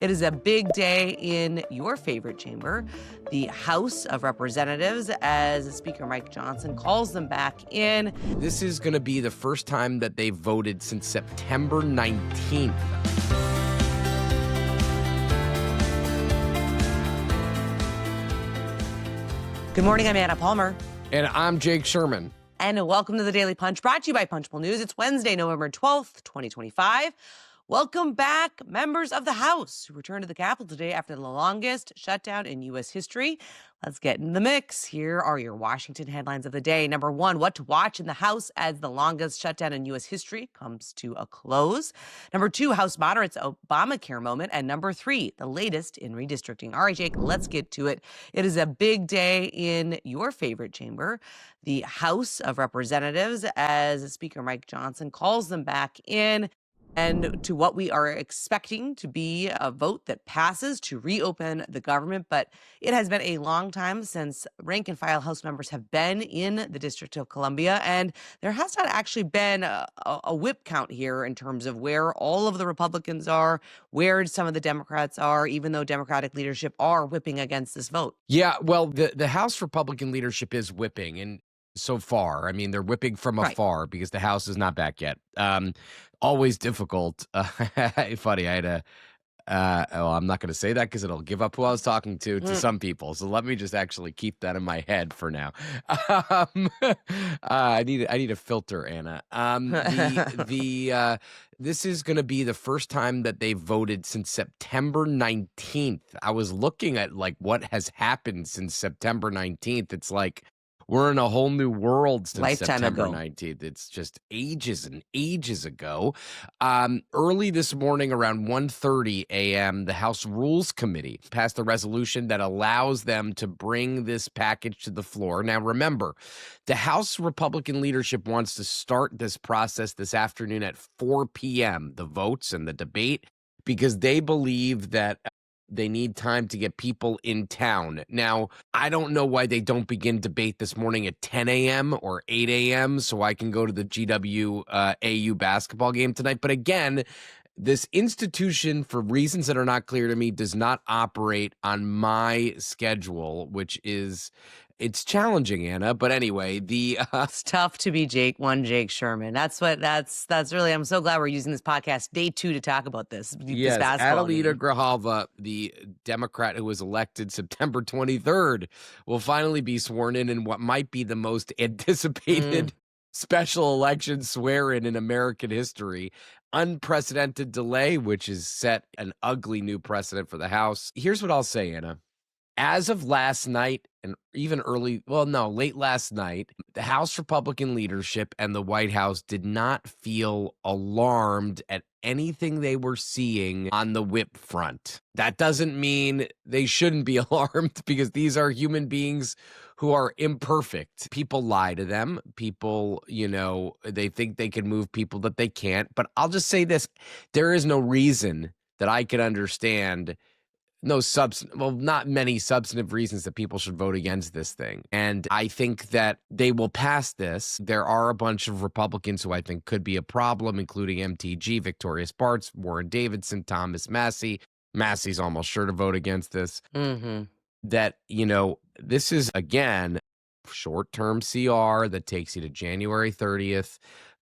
It is a big day in your favorite chamber, the House of Representatives, as Speaker Mike Johnson calls them back in. This is going to be the first time that they've voted since September 19th. Good morning, I'm Anna Palmer. And I'm Jake Sherman. And welcome to the Daily Punch, brought to you by Punchbowl News. It's Wednesday, November 12th, 2025. Welcome back, members of the House who returned to the Capitol today after the longest shutdown in U.S. history. Let's get in the mix. Here are your Washington headlines of the day. Number one, what to watch in the House as the longest shutdown in U.S. history comes to a close. Number two, House moderates Obamacare moment. And number three, the latest in redistricting. All right, Jake, let's get to it. It is a big day in your favorite chamber, the House of Representatives, as Speaker Mike Johnson calls them back in. And to what we are expecting to be a vote that passes to reopen the government. But it has been a long time since rank and file House members have been in the District of Columbia. And there has not actually been a whip count here in terms of where all of the Republicans are, where some of the Democrats are, even though Democratic leadership are whipping against this vote. Yeah, well, the House Republican leadership is whipping. And so far, I mean, they're whipping from afar because the House is not back yet. Always difficult. Funny, I had a, I'm not going to say that because it'll give up who I was talking to some people. So let me just actually keep that in my head for now. I need a filter, Anna. This is going to be the first time that they voted since September 19th. I was looking at like what has happened since September 19th. It's like, we're in a whole new world since Lifetime September ago. 19th. It's just ages and ages ago. Early this morning around 1:30 a.m., the House Rules Committee passed a resolution that allows them to bring this package to the floor. Now, remember, the House Republican leadership wants to start this process this afternoon at 4 p.m., the votes and the debate, because they believe that they need time to get people in town. Now, I don't know why they don't begin debate this morning at 10 a.m. or 8 a.m. so I can go to the GW AU basketball game tonight. But again, this institution, for reasons that are not clear to me, does not operate on my schedule, which is... It's challenging, Anna, but anyway, it's tough to be Jake Sherman. That's really, I'm so glad we're using this podcast day 2 to talk about this. Yes, this basketball Adelita game. Grijalva, the Democrat who was elected September 23rd, will finally be sworn in what might be the most anticipated special election swear-in in American history. Unprecedented delay, which has set an ugly new precedent for the House. Here's what I'll say, Anna. As of last night and even late last night, the House Republican leadership and the White House did not feel alarmed at anything they were seeing on the whip front. That doesn't mean they shouldn't be alarmed because these are human beings who are imperfect. People lie to them. People, they think they can move people that they can't. But I'll just say this. There is no reason that I can understand not many substantive reasons that people should vote against this thing. And I think that they will pass this. There are a bunch of Republicans who I think could be a problem, including MTG, Victoria Spartz, Warren Davidson, Thomas Massey. Massey's almost sure to vote against this. That, this is, again, short-term CR that takes you to January 30th.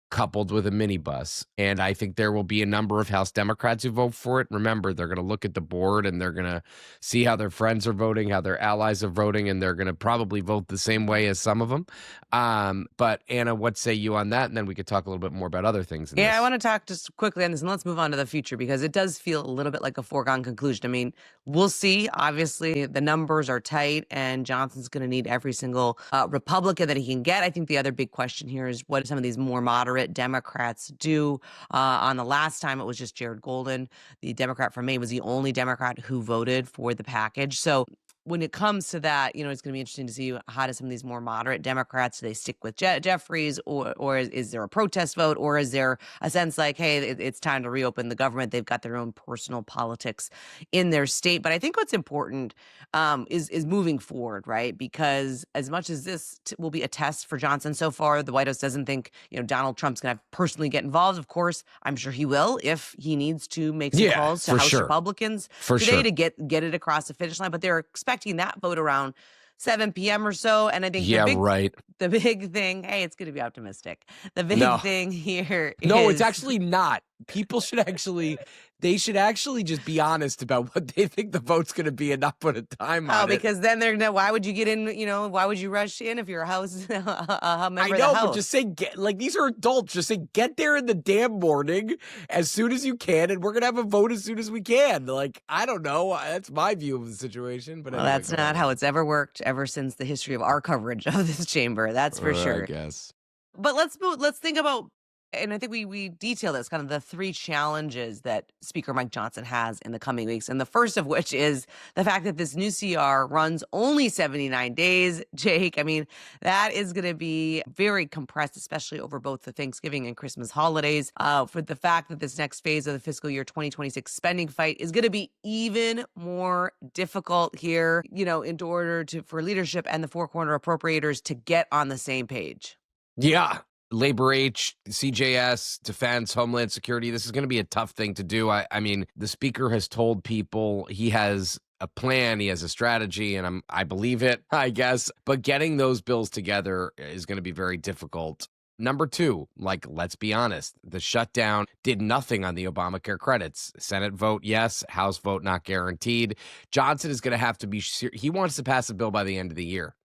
Coupled with a minibus. And I think there will be a number of House Democrats who vote for it. Remember, they're going to look at the board and they're going to see how their friends are voting, how their allies are voting, and they're going to probably vote the same way as some of them. But Anna, what say you on that? And then we could talk a little bit more about other things. I want to talk just quickly on this, and let's move on to the future because it does feel a little bit like a foregone conclusion. I mean, we'll see. Obviously, the numbers are tight, and Johnson's going to need every single Republican that he can get. I think the other big question here is what some of these more moderate Democrats do. On the last time, it was just Jared Golden. The Democrat from Maine was the only Democrat who voted for the package. So when it comes to that, it's going to be interesting to see how do some of these more moderate Democrats, do they stick with Jeffries, or is there a protest vote, or is there a sense like, hey, it's time to reopen the government? They've got their own personal politics in their state. But I think what's important is moving forward, right? Because as much as this will be a test for Johnson so far, the White House doesn't think Donald Trump's going to personally get involved. Of course, I'm sure he will if he needs to make some calls to House Republicans today to get it across the finish line. But they're expecting that vote around 7 p.m. or so. And I think the big thing, hey, it's going to be optimistic. The big thing here is... No, it's actually not. People should actually just be honest about what they think the vote's going to be and not put a time on it. Because then they're gonna, why would you get in, why would you rush in if you're a House a member of the House? But just say, these are adults. Just say, get there in the damn morning as soon as you can, and we're going to have a vote as soon as we can. I don't know. That's my view of the situation. But anyway, that's not how it's ever worked ever since the history of our coverage of this chamber. That's for sure. I guess. But let's think about, and I think we detail this, kind of the three challenges that Speaker Mike Johnson has in the coming weeks. And the first of which is the fact that this new CR runs only 79 days. Jake, I mean, that is going to be very compressed, especially over both the Thanksgiving and Christmas holidays. For the fact that this next phase of the fiscal year 2026 spending fight is going to be even more difficult here, in order for leadership and the four corner appropriators to get on the same page. Yeah. Labor H, CJS, Defense, Homeland Security. This is going to be a tough thing to do. I mean, the speaker has told people he has a plan, he has a strategy, and I believe it, I guess. But getting those bills together is going to be very difficult. Number two, let's be honest, the shutdown did nothing on the Obamacare credits. Senate vote, yes. House vote, not guaranteed. Johnson is going to have to be he wants to pass a bill by the end of the year.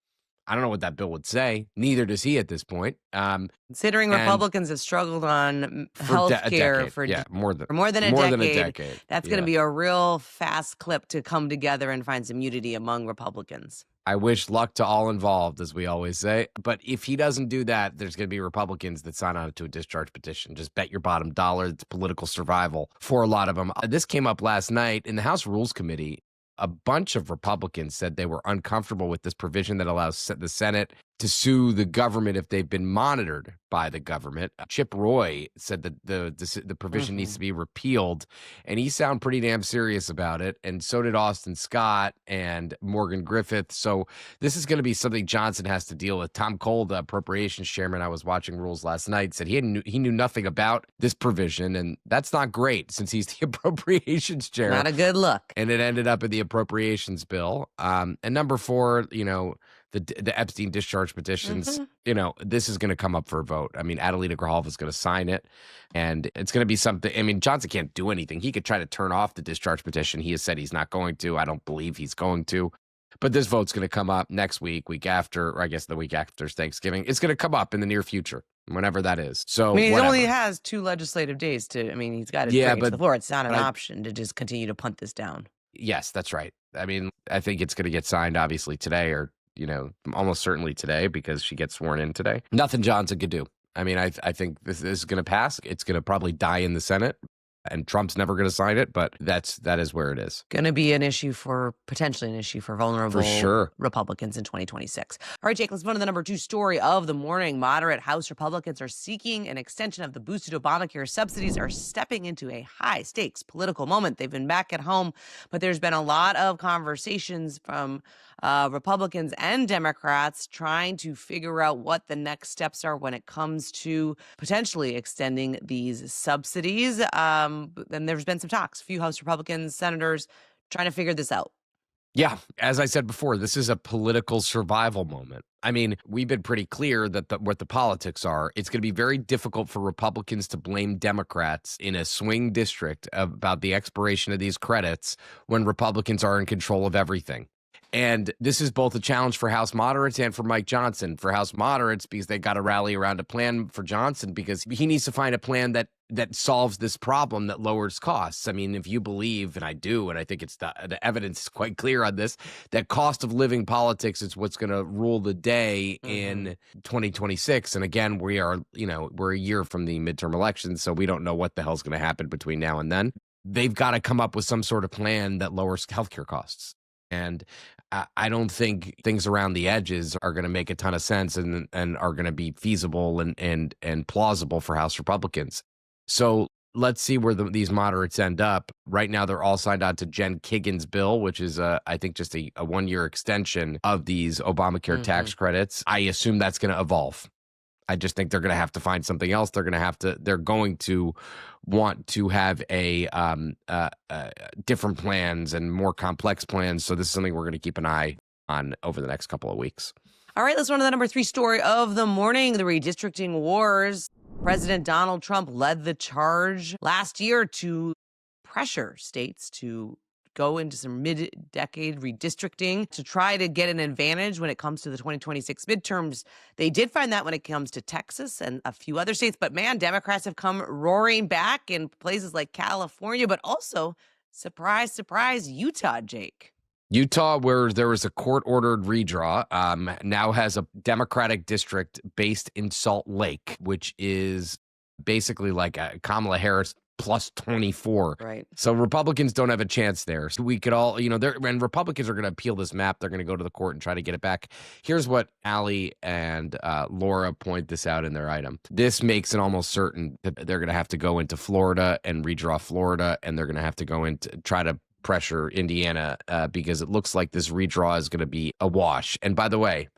I don't know what that bill would say. Neither does he at this point. Considering Republicans have struggled on health care for more than a decade, that's going to be a real fast clip to come together and find some unity among Republicans. I wish luck to all involved, as we always say. But if he doesn't do that, there's going to be Republicans that sign on to a discharge petition. Just bet your bottom dollar. It's political survival for a lot of them. This came up last night in the House Rules Committee. A bunch of Republicans said they were uncomfortable with this provision that allows the Senate to sue the government if they've been monitored by the government. Chip Roy said that the provision needs to be repealed, and he sounded pretty damn serious about it, and so did Austin Scott and Morgan Griffith. So this is going to be something Johnson has to deal with. Tom Cole, the appropriations chairman, I was watching Rules last night, said he knew nothing about this provision, and that's not great since he's the appropriations chair. Not a good look. And it ended up in the appropriations bill. And number four, the Epstein discharge petitions, this is going to come up for a vote. I mean, Adelita Grijalva is going to sign it, and it's going to be something. I mean, Johnson can't do anything. He could try to turn off the discharge petition. He has said he's not going to. I don't believe he's going to. But this vote's going to come up next week after, or I guess the week after Thanksgiving. It's going to come up in the near future, whenever that is. So he only has 2 legislative days to, he's got to bring it to the floor. It's not an option to just continue to punt this down. Yes, that's right. I mean, I think it's going to get signed, obviously, today or almost certainly today because she gets sworn in today. Nothing Johnson could do. I mean, I think this is going to pass. It's going to probably die in the Senate, and Trump's never going to sign it, but that is where it is. Going to be potentially an issue for vulnerable Republicans in 2026. All right, Jake, let's move on to the number 2 story of the morning. Moderate House Republicans are seeking an extension of the boosted Obamacare subsidies, are stepping into a high-stakes political moment. They've been back at home, but there's been a lot of conversations from Republicans and Democrats trying to figure out what the next steps are when it comes to potentially extending these subsidies. And there's been some talks. A few House Republicans, senators trying to figure this out. Yeah, as I said before, this is a political survival moment. I mean, we've been pretty clear that what the politics are. It's going to be very difficult for Republicans to blame Democrats in a swing district about the expiration of these credits when Republicans are in control of everything. And this is both a challenge for House moderates and for Mike Johnson. For House moderates, because they got to rally around a plan for Johnson, because he needs to find a plan that solves this problem, that lowers costs. I mean, if you believe, and I do, and I think it's the evidence is quite clear on this, that cost of living politics is what's going to rule the day in 2026. And again, we're a year from the midterm elections, so we don't know what the hell's going to happen between now and then. They've got to come up with some sort of plan that lowers healthcare costs. And I don't think things around the edges are going to make a ton of sense and are going to be feasible and plausible for House Republicans. So let's see where these moderates end up. Right now, they're all signed on to Jen Kagan's bill, which is, I think, just a 1-year extension of these Obamacare tax credits. I assume that's going to evolve. I just think they're going to have to find something else. They're going to want to have different plans and more complex plans. So this is something we're going to keep an eye on over the next couple of weeks. All right, let's run to the number 3 story of the morning, the redistricting wars. President Donald Trump led the charge last year to pressure states to go into some mid-decade redistricting to try to get an advantage when it comes to the 2026 midterms. They did find that when it comes to Texas and a few other states. But man, Democrats have come roaring back in places like California, but also, surprise, surprise, Utah, Jake. Utah, where there was a court-ordered redraw, now has a Democratic district based in Salt Lake, which is basically like a Kamala Harris plus 24. Right. So Republicans don't have a chance there. So we could all, and Republicans are going to appeal this map. They're going to go to the court and try to get it back. Here's what Allie and Laura point this out in their item. This makes it almost certain that they're going to have to go into Florida and redraw Florida, and they're going to have to go into try to pressure Indiana because it looks like this redraw is going to be a wash. And by the way,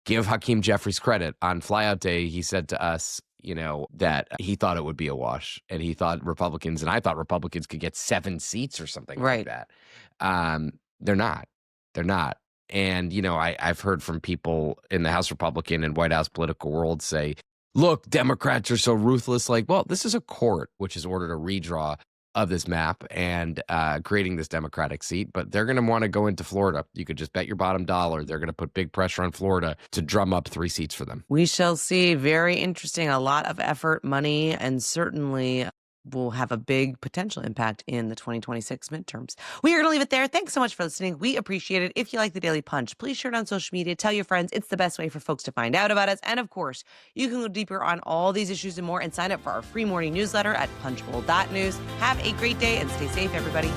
give Hakeem Jeffries credit. On flyout day, he said to us, that he thought it would be a wash, and he thought Republicans, and I thought Republicans could get 7 seats or something like that. They're not. And, I've heard from people in the House Republican and White House political world say, look, Democrats are so ruthless. Like, well, this is a court which has ordered a redraw of this map and creating this Democratic seat, but they're going to want to go into Florida. You could just bet your bottom dollar they're going to put big pressure on Florida to drum up 3 seats for them. We shall see. Very interesting. A lot of effort, money, and certainly will have a big potential impact in the 2026 midterms. We are going to leave it there. Thanks so much for listening. We appreciate it. If you like the Daily Punch, please share it on social media. Tell your friends. It's the best way for folks to find out about us. And of course, you can go deeper on all these issues and more and sign up for our free morning newsletter at punchbowl.news. Have a great day and stay safe, everybody.